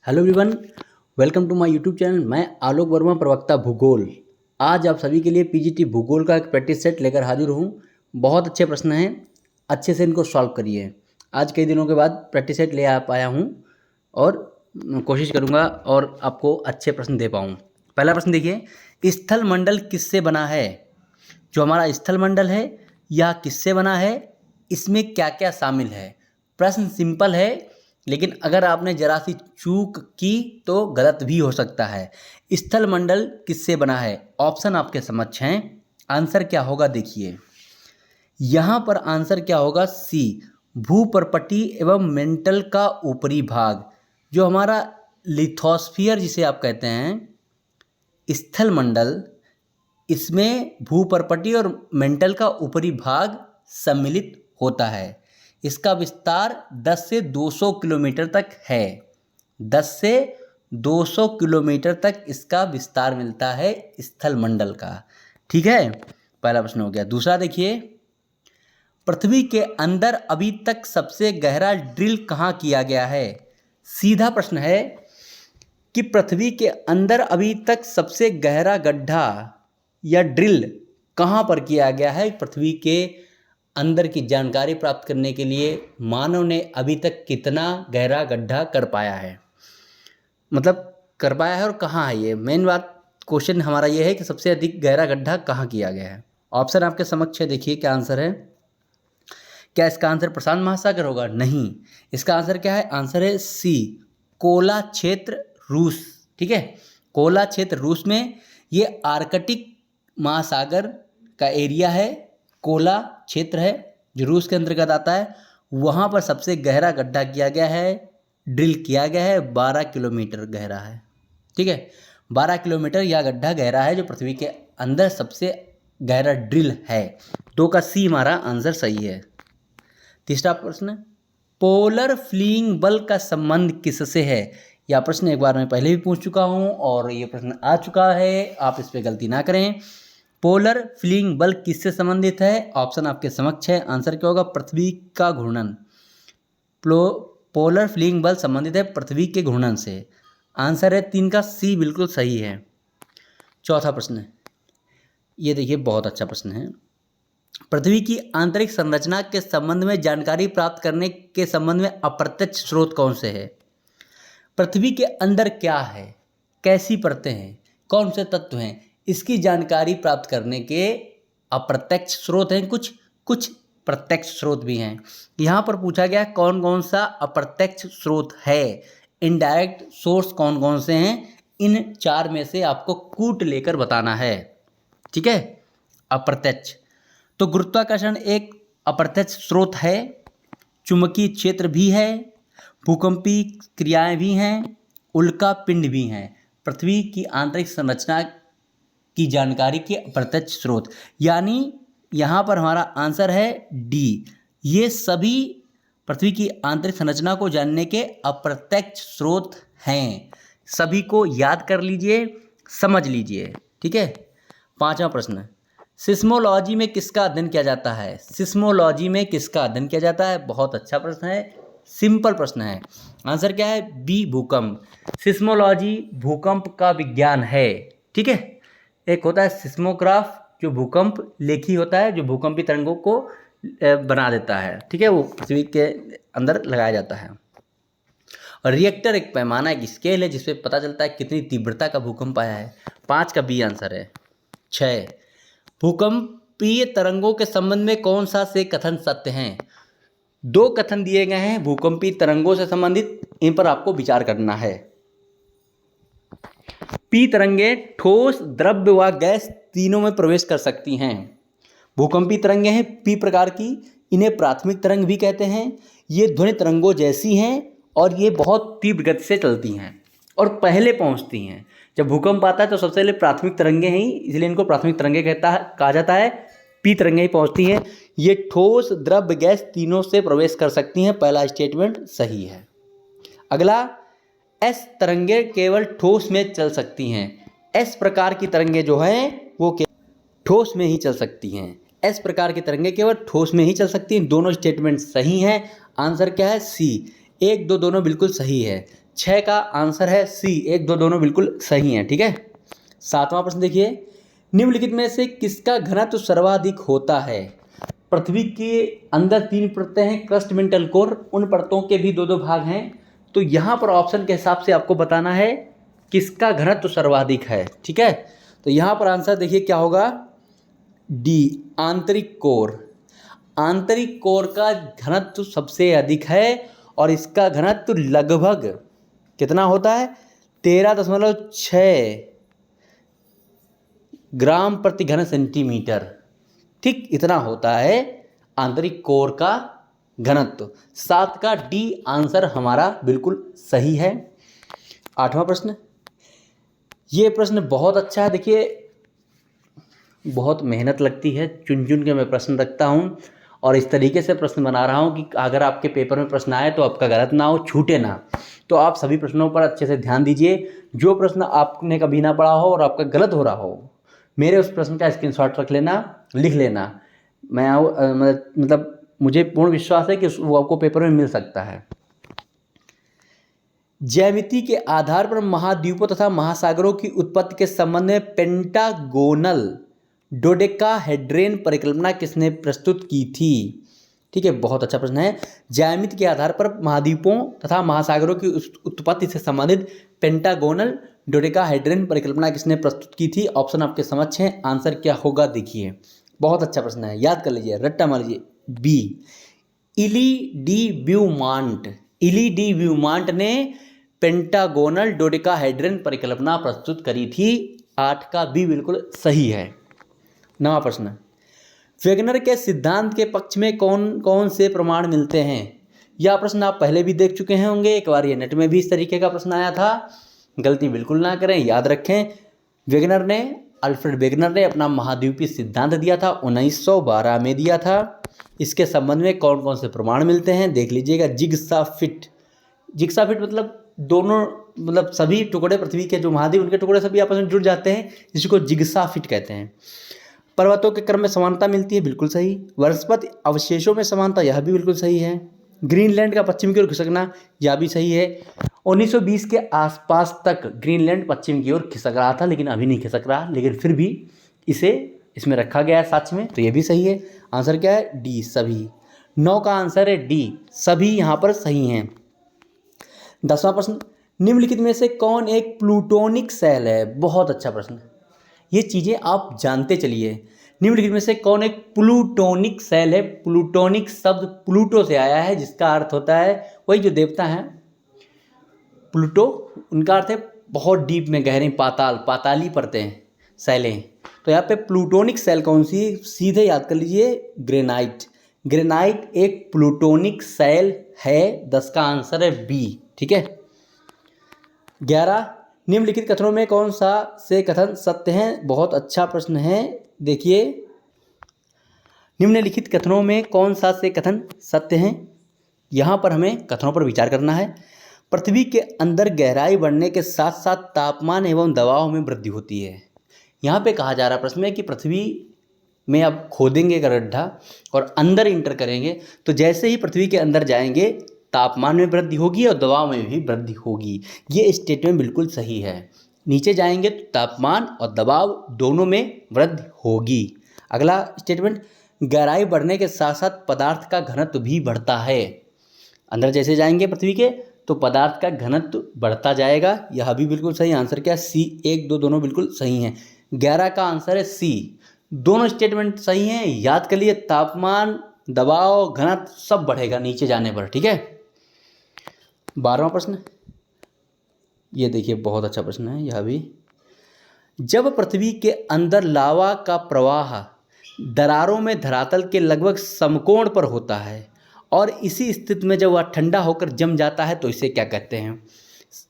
Hello everyone, welcome to my YouTube channel. मैं आलोक वर्मा, प्रवक्ता भूगोल। आज आप सभी के लिए पीजीटी भूगोल का एक प्रैक्टिस सेट लेकर हाजिर हूँ। बहुत अच्छे प्रश्न हैं, अच्छे से इनको सॉल्व करिए। आज कई दिनों के बाद प्रैक्टिस सेट ले आ पाया हूँ और कोशिश करूँगा और आपको अच्छे प्रश्न दे पाऊँ। पहला प्रश्न देखिए, स्थल मंडल किससे बना है? जो हमारा स्थल मंडल है यह किससे बना है, इसमें क्या क्या शामिल है? प्रश्न सिंपल है, लेकिन अगर आपने जरा सी चूक की तो गलत भी हो सकता है। स्थल मंडल किससे बना है? ऑप्शन आपके समक्ष हैं। आंसर क्या होगा देखिए, यहाँ पर आंसर क्या होगा? सी, भूपर्पटी एवं मेंटल का ऊपरी भाग। जो हमारा लिथोस्फियर जिसे आप कहते हैं, स्थल मंडल, इसमें भूपर्पटी और मेंटल का ऊपरी भाग सम्मिलित होता है। इसका विस्तार 10 से 200 किलोमीटर तक है। 10 से 200 किलोमीटर तक इसका विस्तार मिलता है स्थल मंडल का। ठीक है, पहला प्रश्न हो गया। दूसरा देखिए, पृथ्वी के अंदर अभी तक सबसे गहरा ड्रिल कहाँ किया गया है? सीधा प्रश्न है कि पृथ्वी के अंदर अभी तक सबसे गहरा गड्ढा या ड्रिल कहाँ पर किया गया है? पृथ्वी के अंदर की जानकारी प्राप्त करने के लिए मानव ने अभी तक कितना गहरा गड्ढा कर पाया है, मतलब कर पाया है और कहाँ है? ये मेन बात, क्वेश्चन हमारा ये है कि सबसे अधिक गहरा गड्ढा कहाँ किया गया है। ऑप्शन आपके समक्ष है, देखिए क्या आंसर है। क्या इसका आंसर प्रशांत महासागर होगा? नहीं, इसका आंसर क्या है? आंसर है सी, कोला क्षेत्र, रूस। ठीक है, कोला क्षेत्र रूस में, ये आर्कटिक महासागर का एरिया है। कोला क्षेत्र है जो रूस के अंतर्गत आता है, वहाँ पर सबसे गहरा गड्ढा किया गया है, ड्रिल किया गया है। 12 किलोमीटर गहरा है। ठीक है, 12 किलोमीटर यह गड्ढा गहरा है जो पृथ्वी के अंदर सबसे गहरा ड्रिल है। 2 का सी हमारा आंसर सही है। तीसरा प्रश्न, पोलर फ्लीइंग बल का संबंध किससे है? यह प्रश्न एक बार मैं पहले भी पूछ चुका हूँ और ये प्रश्न आ चुका है, आप इस पर गलती ना करें। पोलर फ्लीइंग बल किससे संबंधित है? ऑप्शन आपके समक्ष है। आंसर क्या होगा? पृथ्वी का घूर्णन। पोलर फ्लीइंग बल संबंधित है पृथ्वी के घूर्णन से। आंसर है 3 का सी, बिल्कुल सही है। चौथा प्रश्न, ये देखिए बहुत अच्छा प्रश्न है। पृथ्वी की आंतरिक संरचना के संबंध में जानकारी प्राप्त करने के संबंध में अप्रत्यक्ष स्रोत कौन से है? पृथ्वी के अंदर क्या है, कैसी परतें हैं, कौन से तत्व हैं, इसकी जानकारी प्राप्त करने के अप्रत्यक्ष स्रोत हैं कुछ, कुछ प्रत्यक्ष स्रोत भी हैं। यहाँ पर पूछा गया कौन कौन सा अप्रत्यक्ष स्रोत है, इनडायरेक्ट सोर्स कौन कौन से हैं। इन 4 में से आपको कूट लेकर बताना है। ठीक है, अप्रत्यक्ष तो गुरुत्वाकर्षण एक अप्रत्यक्ष स्रोत है, चुंबकीय क्षेत्र भी है, भूकंपीय क्रियाएं भी हैं, उल्का पिंड भी हैं। पृथ्वी की आंतरिक संरचना की जानकारी के अप्रत्यक्ष स्रोत, यानी यहाँ पर हमारा आंसर है डी। ये सभी पृथ्वी की आंतरिक संरचना को जानने के अप्रत्यक्ष स्रोत हैं। सभी को याद कर लीजिए, समझ लीजिए। ठीक है, 5वां प्रश्न, सिस्मोलॉजी में किसका अध्ययन किया जाता है? सिस्मोलॉजी में किसका अध्ययन किया जाता है? बहुत अच्छा प्रश्न है, सिंपल प्रश्न है। आंसर क्या है? बी, भूकंप। सिस्मोलॉजी भूकंप का विज्ञान है। ठीक है, एक होता है सिस्मोग्राफ जो भूकंप लेखी होता है, जो भूकंपी तरंगों को बना देता है। ठीक है, वो पृथ्वी के अंदर लगाया जाता है। और रिएक्टर एक पैमाना, एक स्केल है जिसपे पता चलता है कितनी तीव्रता का भूकंप आया है। 5 का बी आंसर है। 6, भूकंपीय तरंगों के संबंध में कौन सा से कथन सत्य हैं? 2 कथन दिए गए हैं भूकंपीय तरंगों से संबंधित, इन पर आपको विचार करना है। पी तरंगे ठोस, द्रव्य व गैस तीनों में प्रवेश कर सकती हैं। भूकंपीय तरंगे हैं पी प्रकार की, इन्हें प्राथमिक तरंग भी कहते हैं। ये ध्वनि तरंगों जैसी हैं और ये बहुत तीव्र गति से चलती हैं और पहले पहुंचती हैं। जब भूकंप आता है तो सबसे पहले प्राथमिक तरंगे हैं, इसलिए इनको प्राथमिक तरंगे कहा जाता है। पी तरंगे ही पहुंचती हैं। ये ठोस, द्रव्य, गैस तीनों से प्रवेश कर सकती हैं। पहला स्टेटमेंट सही है। अगला, एस तरंगे केवल ठोस में चल सकती हैं। एस प्रकार की तरंगे जो हैं वो ठोस में ही चल सकती हैं। एस प्रकार की तरंगे केवल ठोस में ही चल सकती हैं। दोनों स्टेटमेंट सही हैं। आंसर क्या है? सी। 1, 2 दोनों बिल्कुल सही है। 6 का आंसर है सी, 1 2 दोनों बिल्कुल सही हैं। ठीक है, 7वां प्रश्न देखिए, निम्नलिखित में से किसका घनत्व सर्वाधिक होता है? पृथ्वी के अंदर 3 परतें हैं, क्रस्ट मेंटल कोर, उन परतों के भी 2 भाग हैं। तो यहाँ पर ऑप्शन के हिसाब से आपको बताना है किसका घनत्व सर्वाधिक है। ठीक है, तो यहाँ पर आंसर देखिए क्या होगा, डी, आंतरिक कोर। आंतरिक कोर का घनत्व सबसे अधिक है और इसका घनत्व लगभग कितना होता है, 13.6 ग्राम प्रति घन सेंटीमीटर। ठीक इतना होता है आंतरिक कोर का घनत्व। 7 का डी आंसर हमारा बिल्कुल सही है। 8वां प्रश्न, ये प्रश्न बहुत अच्छा है। देखिए बहुत मेहनत लगती है, चुन चुन के मैं प्रश्न रखता हूँ और इस तरीके से प्रश्न बना रहा हूँ कि अगर आपके पेपर में प्रश्न आए तो आपका गलत ना हो, छूटे ना। तो आप सभी प्रश्नों पर अच्छे से ध्यान दीजिए। जो प्रश्न आपने कभी ना पढ़ा हो और आपका गलत हो रहा हो, मेरे उस प्रश्न का स्क्रीनशॉट रख लेना, लिख लेना। मैं मतलब मुझे पूर्ण विश्वास है कि वो आपको पेपर में मिल सकता है। ज्यामिति के आधार पर महाद्वीपों तथा महासागरों की उत्पत्ति के संबंध में पेंटागोनल डोडेकाहेड्रन परिकल्पना किसने प्रस्तुत की थी? ठीक है, बहुत अच्छा प्रश्न है। ज्यामिति के आधार पर महाद्वीपों तथा महासागरों की उत्पत्ति से संबंधित पेंटागोनल डोडेकाहेड्रन परिकल्पना किसने प्रस्तुत की थी? ऑप्शन आपके समक्ष है, आंसर क्या होगा देखिए। बहुत अच्छा प्रश्न है, याद कर लीजिए, रट्टा मार लीजिए, बी, इली डी ब्यूमांट। इली डी ब्यूमांट ने पेंटागोनल डोडेकाहेड्रन परिकल्पना प्रस्तुत करी थी। 8 का बी बिल्कुल सही है। 9वां प्रश्न, वेगनर के सिद्धांत के पक्ष में कौन कौन से प्रमाण मिलते हैं? यह प्रश्न आप पहले भी देख चुके होंगे, एक बार ये नेट में भी इस तरीके का प्रश्न आया था। गलती बिल्कुल ना करें, याद रखें। अल्फ्रेड वेगनर ने अपना महाद्वीपीय सिद्धांत दिया था, 1912 में दिया था। इसके संबंध में कौन कौन से प्रमाण मिलते हैं देख लीजिएगा। जिग्सा फिट मतलब दोनों, मतलब सभी टुकड़े पृथ्वी के जो महाद्वीप उनके टुकड़े सभी आपस में जुड़ जाते हैं, जिसको जिग्सा फिट कहते हैं। पर्वतों के क्रम में समानता मिलती है, बिल्कुल सही। वनस्पति अवशेषों में समानता, यह भी बिल्कुल सही है। ग्रीनलैंड का पश्चिम की ओर खिसकना, यह भी सही है। 1920 के आसपास तक ग्रीनलैंड पश्चिम की ओर खिसक रहा था, लेकिन अभी नहीं खिसक रहा, लेकिन फिर भी इसे इसमें रखा गया है साक्ष्य में, तो ये भी सही है। आंसर क्या है, डी, सभी। 9 का आंसर है डी, सभी यहाँ पर सही हैं। 10वां प्रश्न, निम्नलिखित में से कौन एक प्लूटोनिक सेल है? बहुत अच्छा प्रश्न, ये चीज़ें आप जानते चलिए। निम्नलिखित में से कौन एक प्लूटोनिक सेल है? प्लूटोनिक शब्द प्लूटो से आया है, जिसका अर्थ होता है वही जो देवता हैं प्लूटो, उनका अर्थ है बहुत डीप में, गहरे पाताली परतें, सेलें। तो यहाँ पे प्लूटोनिक सेल कौन सी? सीधे याद कर लीजिए, ग्रेनाइट। ग्रेनाइट एक प्लूटोनिक सेल है। 10 का आंसर है बी। ठीक है। 11, निम्नलिखित कथनों में कौन सा से कथन सत्य हैं? बहुत अच्छा प्रश्न है। देखिए, निम्नलिखित कथनों में कौन सा से कथन सत्य हैं? यहाँ पर हमें कथनों पर विचार करना है। पृथ्वी के अंदर गहराई बढ़ने के साथ साथ तापमान एवं दबाव में वृद्धि होती है। यहाँ पे कहा जा रहा है प्रश्न में कि पृथ्वी में अब खोदेंगे गड्ढा और अंदर इंटर करेंगे, तो जैसे ही पृथ्वी के अंदर जाएंगे तापमान में वृद्धि होगी और दबाव में भी वृद्धि होगी। ये स्टेटमेंट बिल्कुल सही है। नीचे जाएंगे तो तापमान और दबाव दोनों में वृद्धि होगी। अगला स्टेटमेंट, गहराई बढ़ने के साथ साथ पदार्थ का घनत्व भी बढ़ता है। अंदर जैसे जाएंगे पृथ्वी के तो पदार्थ का घनत्व बढ़ता जाएगा, यह भी बिल्कुल सही। आंसर क्या है? सी। 1 2 दोनों बिल्कुल सही हैं। 11 का आंसर है सी। दोनों स्टेटमेंट सही हैं, याद कर लिए। तापमान, दबाव, घनत्व सब बढ़ेगा नीचे जाने पर। ठीक है। 12वां प्रश्न, ये देखिए बहुत अच्छा प्रश्न है यह भी। जब पृथ्वी के अंदर लावा का प्रवाह दरारों में धरातल के लगभग समकोण पर होता है और इसी स्थिति में जब वह ठंडा होकर जम जाता है तो इसे क्या कहते हैं?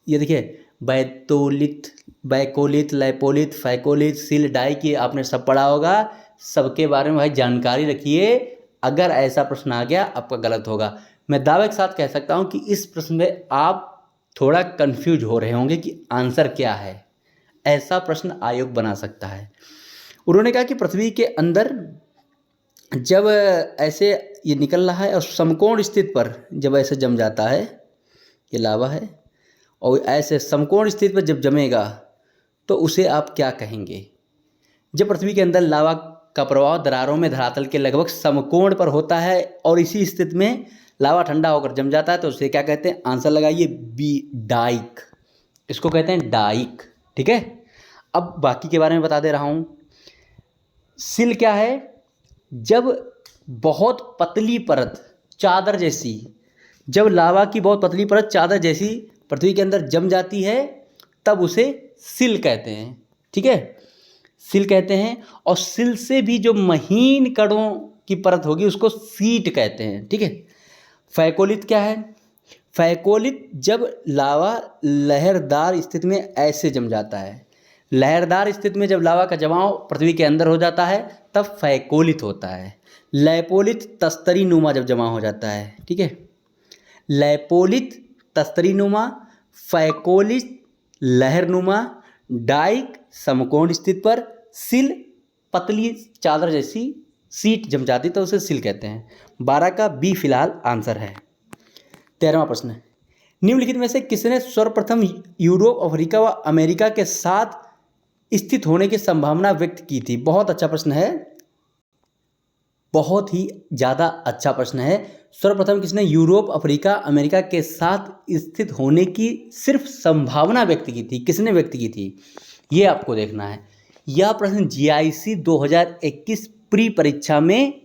ये देखिए, बैकोलिथ, लैपोलिथ, फैकोलिथ, सील डाई की आपने सब पढ़ा होगा। सबके बारे में भाई जानकारी रखिए। अगर ऐसा प्रश्न आ गया आपका गलत होगा। मैं दावे के साथ कह सकता हूँ कि इस प्रश्न में आप थोड़ा कंफ्यूज हो रहे होंगे कि आंसर क्या है। ऐसा प्रश्न आयोग बना सकता है। उन्होंने कहा कि पृथ्वी के अंदर जब ऐसे ये निकल रहा है और समकोण स्थिति पर जब ऐसे जम जाता है, ये लावा है, और ऐसे समकोण स्थिति पर जब जमेगा तो उसे आप क्या कहेंगे? जब पृथ्वी के अंदर लावा का प्रभाव दरारों में धरातल के लगभग समकोण पर होता है और इसी स्थिति में लावा ठंडा होकर जम जाता है तो उसे क्या कहते हैं? आंसर लगाइए बी, डाइक। इसको कहते हैं डाइक। ठीक है, अब बाकी के बारे में बता दे रहा हूँ। सिल क्या है? जब बहुत पतली परत चादर जैसी, जब लावा की बहुत पतली परत चादर जैसी पृथ्वी के अंदर जम जाती है तब उसे सिल कहते हैं। ठीक है, सिल कहते हैं। और सिल से भी जो महीन कणों की परत होगी उसको सीट कहते हैं। ठीक है, फैकोलिथ क्या है? फैकोलिथ जब लावा लहरदार स्थिति में ऐसे जम जाता है, लहरदार स्थिति में जब लावा का जमाव पृथ्वी के अंदर हो जाता है तब फैकोलिथ होता है। लैपोलिथ तस्तरी नुमा जब जमा हो जाता है। ठीक है, लैपोलिथ तस्तरी नुमा, फैकोलिथ लहरनुमा, डाइक समकोण स्थिति पर, सिल पतली चादर जैसी सीट जम जाती तो उसे सिल कहते हैं। 12 का बी फिलहाल आंसर है। 13वां प्रश्न, निम्नलिखित में से किसने सर्वप्रथम यूरोप, अफ्रीका व अमेरिका के साथ स्थित होने की संभावना व्यक्त की थी? बहुत अच्छा प्रश्न है, बहुत ही ज़्यादा अच्छा प्रश्न है। सर्वप्रथम किसने यूरोप, अफ्रीका, अमेरिका के साथ स्थित होने की सिर्फ संभावना व्यक्त की थी? किसने व्यक्त की थी, ये आपको देखना है। यह प्रश्न GIC 2021 प्री परीक्षा में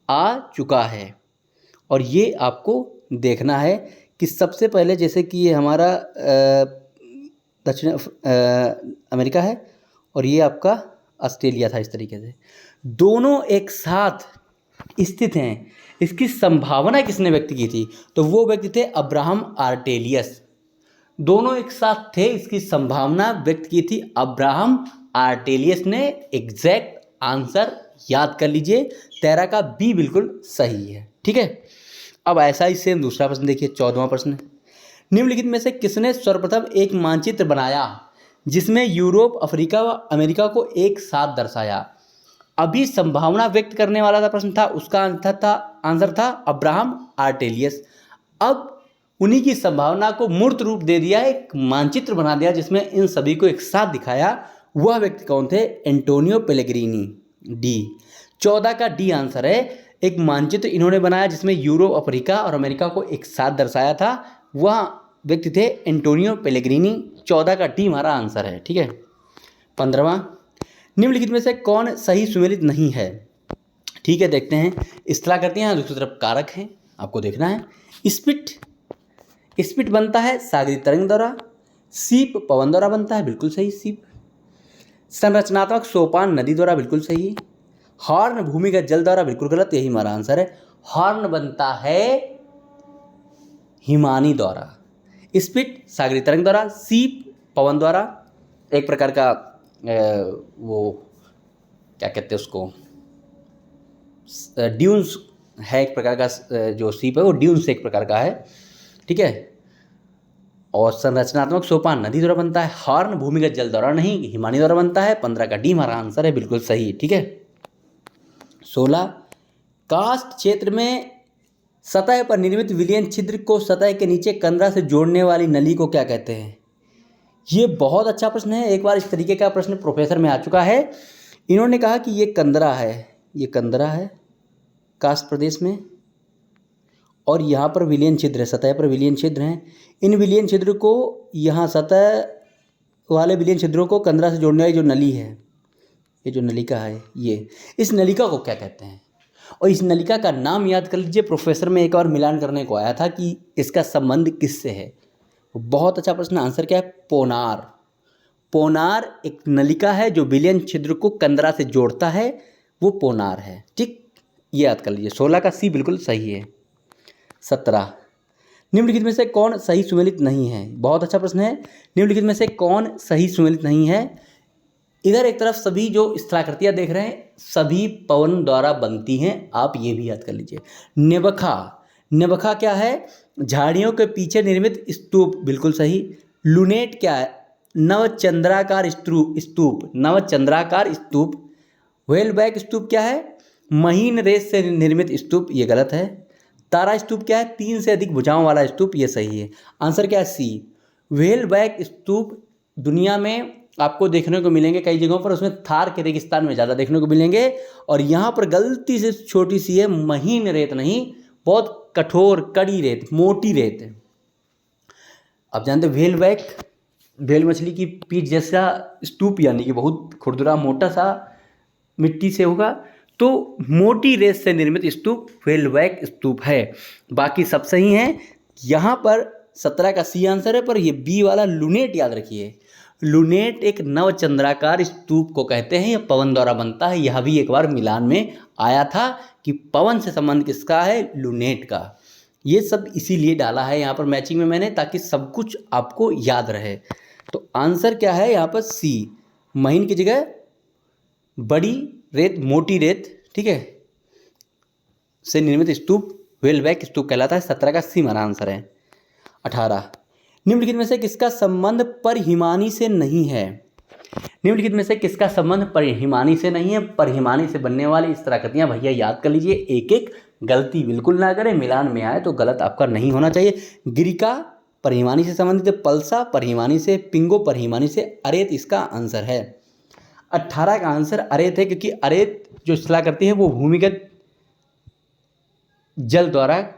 आ चुका है और ये आपको देखना है कि सबसे पहले जैसे कि ये हमारा दक्षिण अमेरिका है और ये आपका ऑस्ट्रेलिया था। इस तरीके से दोनों एक साथ स्थित हैं, इसकी संभावना किसने व्यक्त की थी? तो वो व्यक्ति थे अब्राहम आर्टेलियस। दोनों एक साथ थे, इसकी संभावना व्यक्त की थी अब्राहम आर्टेलियस ने। एग्जैक्ट आंसर याद कर लीजिए, 13 का बी बिल्कुल सही है। ठीक है, अब ऐसा ही सेम दूसरा प्रश्न देखिए, 14वां प्रश्न, निम्नलिखित में से किसने सर्वप्रथम एक मानचित्र बनाया जिसमें यूरोप, अफ्रीका व अमेरिका को एक साथ दर्शाया? अभी संभावना व्यक्त करने वाला था प्रश्न था, उसका आंसर था अब्राहम आर्टेलियस। अब उन्हीं की संभावना को मूर्त रूप दे दिया, एक मानचित्र बना दिया जिसमें इन सभी को एक साथ दिखाया। वह व्यक्ति कौन थे? एंटोनियो पेलेग्रीनी। डी, 14 का डी आंसर है। एक मानचित्र इन्होंने बनाया जिसमें यूरोप, अफ्रीका और अमेरिका को एक साथ दर्शाया था, वह व्यक्ति थे एंटोनियो पेलेग्रीनी। 14 का डी हमारा आंसर है। ठीक है, 15वां, निम्नलिखित में से कौन सही सुमेलित नहीं है? ठीक है, देखते हैं। स्थलाकृतियां हैं, दूसरी तरफ कारक हैं, आपको देखना है। स्पिट बनता है सागरीय तरंग द्वारा, सीप पवन द्वारा बनता है, बिल्कुल सही सीप। संरचनात्मक सोपान नदी द्वारा, बिल्कुल सही। हॉर्न भूमिगत जल द्वारा, बिल्कुल गलत, यही हमारा आंसर है। हॉर्न बनता है हिमानी द्वारा, स्पिट सागरीय तरंग द्वारा, सीप पवन द्वारा, एक प्रकार का वो क्या कहते हैं उसको, ड्यून्स है एक प्रकार का, जो सीप है वो ड्यून्स एक प्रकार का है। ठीक है, और संरचनात्मक सोपान नदी द्वारा बनता है, हॉर्न भूमिगत जल द्वारा नहीं, हिमानी द्वारा बनता है। 15 का डी हमारा आंसर है, बिल्कुल सही। ठीक है, 16, कास्ट क्षेत्र में सतह पर निर्मित विलयन छिद्र को सतह के नीचे कंदरा से जोड़ने वाली नली को क्या कहते हैं? ये बहुत अच्छा प्रश्न है। एक बार इस तरीके का प्रश्न प्रोफेसर में आ चुका है। इन्होंने कहा कि ये कंदरा है, ये कंदरा है कास्ट प्रदेश में, और यहाँ पर विलयन छिद्र है, सतह पर विलयन छिद्र हैं। इन विलयन छिद्र को, यहाँ सतह वाले विलयन छिद्रों को कंदरा से जोड़ने वाली जो नली है, ये जो नलिका है, ये इस नलिका को क्या कहते हैं? और इस नलिका का नाम याद कर लीजिए। प्रोफेसर में एक बार मिलान करने को आया था कि इसका संबंध किससे है। बहुत अच्छा प्रश्न। आंसर क्या है? पोनार। पोनार एक नलिका है जो विलयन छिद्र को कंदरा से जोड़ता है, वो पोनार है। ठीक, ये याद कर लीजिए। 16 का सी बिल्कुल सही है। 17, निम्नलिखित में से कौन सही सुमेलित नहीं है? बहुत अच्छा प्रश्न है। निम्नलिखित में से कौन सही सुमेलित नहीं है? इधर एक तरफ सभी जो स्थलाकृतियाँ देख रहे हैं सभी पवन द्वारा बनती हैं, आप ये भी याद कर लीजिए। नेबखा, नेबखा क्या है? झाड़ियों के पीछे निर्मित स्तूप, बिल्कुल सही। लूनेट क्या है? नवचंद्राकार स्तूप, नवचंद्राकार स्तूप। व्हेलबैक स्तूप क्या है? महीन रेत से निर्मित स्तूप, ये गलत है। तारा स्तूप क्या है? 3 से अधिक भुजाओं वाला स्तूप, ये सही है। आंसर क्या है? सी। व्हेलबैक स्तूप दुनिया में आपको देखने को मिलेंगे कई जगहों पर, उसमें थार के रेगिस्तान में ज़्यादा देखने को मिलेंगे। और यहाँ पर गलती से छोटी सी है, महीन रेत नहीं, बहुत कठोर कड़ी रेत, मोटी रेत है। आप जानते हैं व्हेलबैक, व्हेल मछली की पीठ जैसा स्तूप, यानी कि बहुत खुरदुरा मोटा सा मिट्टी से होगा, तो मोटी रेत से निर्मित स्तूप व्हेलबैक स्तूप है। बाकी सब सही हैं। यहाँ पर 17 का सी आंसर है, पर ये बी वाला लुनेट याद रखिए। लुनेट एक नवचंद्राकार स्तूप को कहते हैं, यह पवन द्वारा बनता है। यह भी एक बार मिलान में आया था कि पवन से संबंध किसका है, लुनेट का। ये सब इसीलिए डाला है यहाँ पर मैचिंग में मैंने, ताकि सब कुछ आपको याद रहे। तो आंसर क्या है यहाँ पर, सी, महीन की जगह बड़ी रेत, मोटी रेत, ठीक है, से निर्मित स्तूप व्हेलबैक स्तूप कहलाता है। 17 का सी हमारा आंसर है। 18, निम्नलिखित में से किसका संबंध परहिमानी से नहीं है। निम्नलिखित में से किसका संबंध परहिमानी से नहीं है। परहिमानी से बनने वाली इस तरह कृतियाँ भैया याद कर लीजिए, एक एक गलती बिल्कुल ना करें, मिलान में आए तो गलत आपका नहीं होना चाहिए। गिरिका परहिमानी से संबंधित है, पल्सा परहिमानी से, पिंगो परहिमानी से, अरेत इसका आंसर है। 18 का आंसर अरेत है, क्योंकि अरेत जो शिला करती है वो भूमिगत जल द्वारा,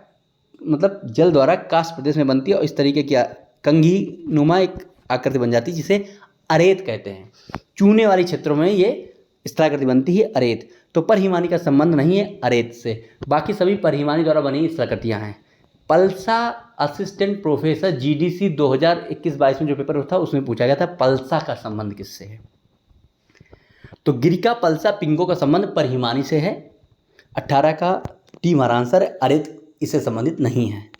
मतलब जल द्वारा काष्ठ प्रदेश में बनती है, और इस तरीके की कंघी नुमा एक आकृति बन जाती है, जिसे अरेत कहते हैं। चूने वाली क्षेत्रों में ये इस तरह आकृति बनती है, अरेत। तो परहिमानी का संबंध नहीं है अरेत से, बाकी सभी परहिमानी द्वारा बनी इस आकृतियाँ हैं। पल्सा असिस्टेंट प्रोफेसर GDC 2021-22 में जो पेपर था उसमें पूछा गया था पल्सा का संबंध किससे है। तो गिरिका, पल्सा, पिंगो का संबंध परहिमानी से है। 18 का टी हमारा आंसर है, अरेत इससे संबंधित नहीं है।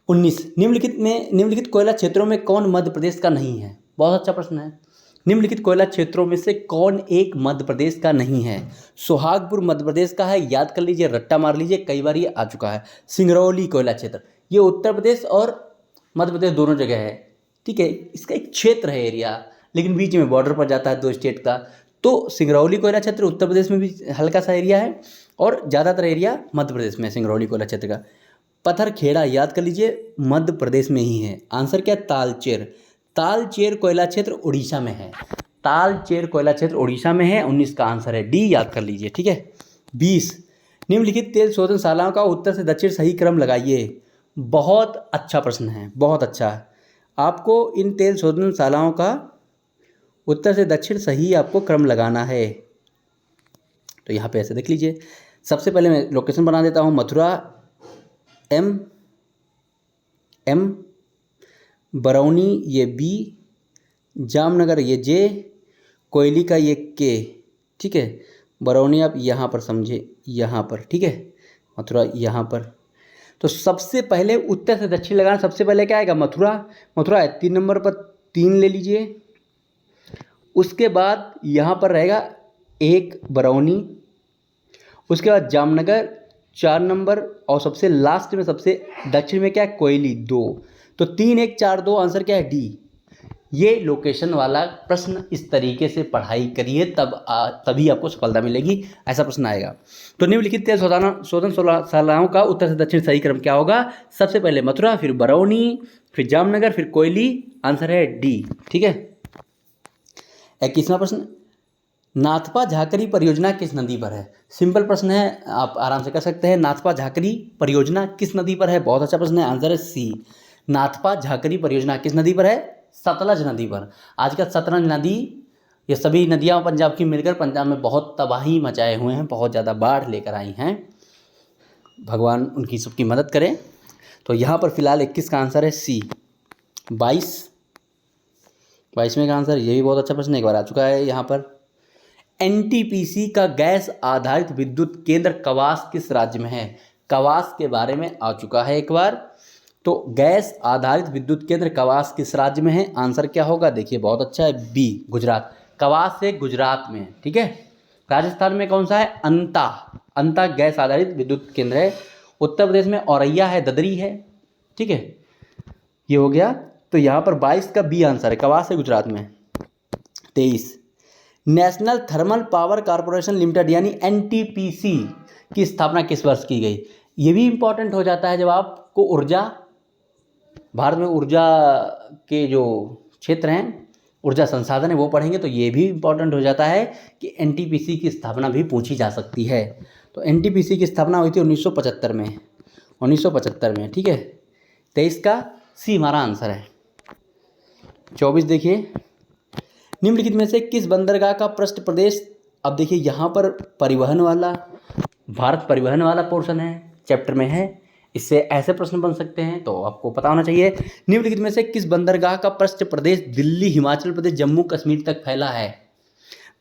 19, निम्नलिखित कोयला क्षेत्रों में कौन मध्य प्रदेश का नहीं है। बहुत अच्छा प्रश्न है। निम्नलिखित कोयला क्षेत्रों में से कौन एक मध्य प्रदेश का नहीं है। सुहागपुर मध्य प्रदेश का है, याद कर लीजिए, रट्टा मार लीजिए, कई बार ये आ चुका है। सिंगरौली कोयला क्षेत्र, ये उत्तर प्रदेश और मध्य प्रदेश दोनों जगह है, ठीक है। इसका एक क्षेत्र है, एरिया, लेकिन बीच में बॉर्डर पर जाता है 2 स्टेट का। तो सिंगरौली कोयला क्षेत्र उत्तर प्रदेश में भी हल्का सा एरिया है, और ज़्यादातर एरिया मध्य प्रदेश में सिंगरौली कोयला क्षेत्र का। पत्थरखेड़ा, याद कर लीजिए, मध्य प्रदेश में ही है। आंसर क्या है, तालचेर। तालचेर कोयला क्षेत्र उड़ीसा में है। तालचेर कोयला क्षेत्र उड़ीसा में है। 19 का आंसर है डी, याद कर लीजिए, ठीक है। 20, निम्नलिखित तेल शोधनशालाओं का उत्तर से दक्षिण सही क्रम लगाइए। बहुत अच्छा प्रश्न है, बहुत अच्छा। आपको इन तेल शोधनशालाओं का उत्तर से दक्षिण सही आपको क्रम लगाना है। तो यहाँ पे ऐसे देख लीजिए, सबसे पहले मैं लोकेशन बना देता हूँ। मथुरा M, बरौनी ये B, जामनगर ये J, कोयली का ये K, ठीक है। बरौनी आप यहाँ पर समझे, यहाँ पर, ठीक है, मथुरा यहाँ पर। तो सबसे पहले उत्तर से दक्षिण लगाना, सबसे पहले क्या आएगा, मथुरा। मथुरा है 3 नंबर पर, 3 ले लीजिए। उसके बाद यहाँ पर रहेगा 1 बरौनी, उसके बाद जामनगर 4 नंबर, और सबसे लास्ट में सबसे दक्षिण में क्या है, कोयली 2। तो 3, 1, 4, 2 आंसर क्या है, डी। ये लोकेशन वाला प्रश्न इस तरीके से पढ़ाई करिए, तभी आपको सफलता मिलेगी, ऐसा प्रश्न आएगा। तो निम्नलिखित तेल शोधनशालाओं का उत्तर से दक्षिण सही क्रम क्या होगा। सबसे पहले मथुरा, फिर बरौनी, फिर जामनगर, फिर कोयली। आंसर है डी, ठीक है। 21वां प्रश्न, नाथपा झाकरी परियोजना किस नदी पर है। सिंपल प्रश्न है, आप आराम से कर सकते हैं। नाथपा झाकरी परियोजना किस नदी पर है, बहुत अच्छा प्रश्न है। आंसर है सी, नाथपा झाकरी परियोजना किस नदी पर है, सतलज नदी पर। आजकल सतलज नदी, ये सभी नदियाँ पंजाब की मिलकर पंजाब में बहुत तबाही मचाए हुए हैं, बहुत ज़्यादा बाढ़ लेकर आई हैं, भगवान उनकी सबकी मदद करें। तो यहाँ पर फिलहाल 21 का आंसर है सी। 22वें का आंसर, ये भी बहुत अच्छा प्रश्न, एक बार आ चुका है यहाँ पर। NTPC का गैस आधारित विद्युत केंद्र कवास किस राज्य में है। कवास के बारे में आ चुका है एक बार। तो गैस आधारित विद्युत केंद्र कवास किस राज्य में है, आंसर क्या होगा, देखिए बहुत अच्छा है, बी, गुजरात। कवास है गुजरात में, ठीक है। राजस्थान में कौन सा है, अंता गैस आधारित विद्युत केंद्र है। उत्तर प्रदेश में औरैया है, ददरी है, ठीक है, ये हो गया। तो यहाँ पर 22 का बी आंसर है, कवास है गुजरात में। 23, national thermal power corporation limited यानी NTPC की स्थापना किस वर्ष की गई। ये भी इंपॉर्टेंट हो जाता है जब आपको ऊर्जा भारत में ऊर्जा के जो क्षेत्र हैं, ऊर्जा संसाधन है, वो पढ़ेंगे तो ये भी इम्पोर्टेंट हो जाता है कि एनटीपीसी की स्थापना भी पूछी जा सकती है। तो एनटीपीसी की स्थापना हुई थी 1975 में, 1975 में, ठीक है। 23 का सी हमारा आंसर है। 24 देखिए, निम्नलिखित में से किस बंदरगाह का पृष्ठ प्रदेश, अब देखिए यहाँ पर परिवहन वाला, भारत परिवहन वाला पोर्शन है, चैप्टर में है, इससे ऐसे प्रश्न बन सकते हैं, तो आपको पता होना चाहिए। निम्नलिखित में से किस बंदरगाह का पृष्ठ प्रदेश दिल्ली, हिमाचल प्रदेश, जम्मू कश्मीर तक फैला है।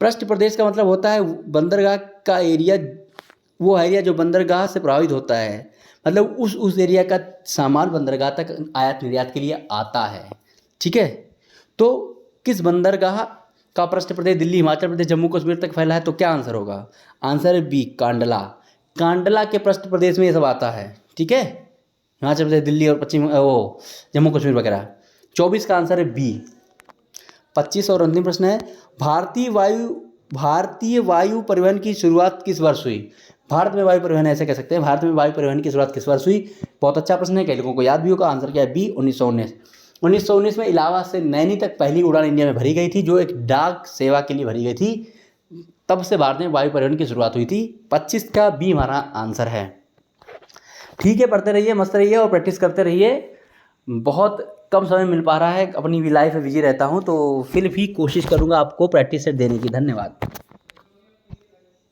पृष्ठ प्रदेश का मतलब होता है बंदरगाह का एरिया, वो एरिया जो बंदरगाह से प्रभावित होता है, मतलब उस एरिया का सामान बंदरगाह तक आयात निर्यात के लिए आता है, ठीक है। तो किस बंदरगाह का पृष्ठ प्रदेश दिल्ली, हिमाचल प्रदेश, जम्मू कश्मीर तक फैला है, तो क्या आंसर होगा? आंसर है बी, कांडला। कांडला के पृष्ठ प्रदेश में ये सब आता है, ठीक है, हिमाचल प्रदेश, दिल्ली और पश्चिम वो जम्मू कश्मीर वगैरह। 24 का आंसर है बी। 25 और अंतिम प्रश्न है, भारतीय वायु परिवहन की शुरुआत किस वर्ष हुई? भारत में वायु परिवहन, ऐसे कह सकते हैं, भारत में वायु परिवहन की शुरुआत किस वर्ष हुई? बहुत अच्छा प्रश्न है, कई लोगों को याद भी होगा। आंसर क्या है? बी, 1919। 1919 में इलाहाबाद से नैनी तक पहली उड़ान इंडिया में भरी गई थी, जो एक डाक सेवा के लिए भरी गई थी। तब से भारत में वायु परिवहन की शुरुआत हुई थी। 25 का बी हमारा आंसर है। ठीक है, पढ़ते रहिए, मस्त रहिए और प्रैक्टिस करते रहिए। बहुत कम समय मिल पा रहा है, अपनी भी लाइफ में बिजी रहता हूँ, तो फिर भी कोशिश करूँगा आपको प्रैक्टिस सेट देने की। धन्यवाद।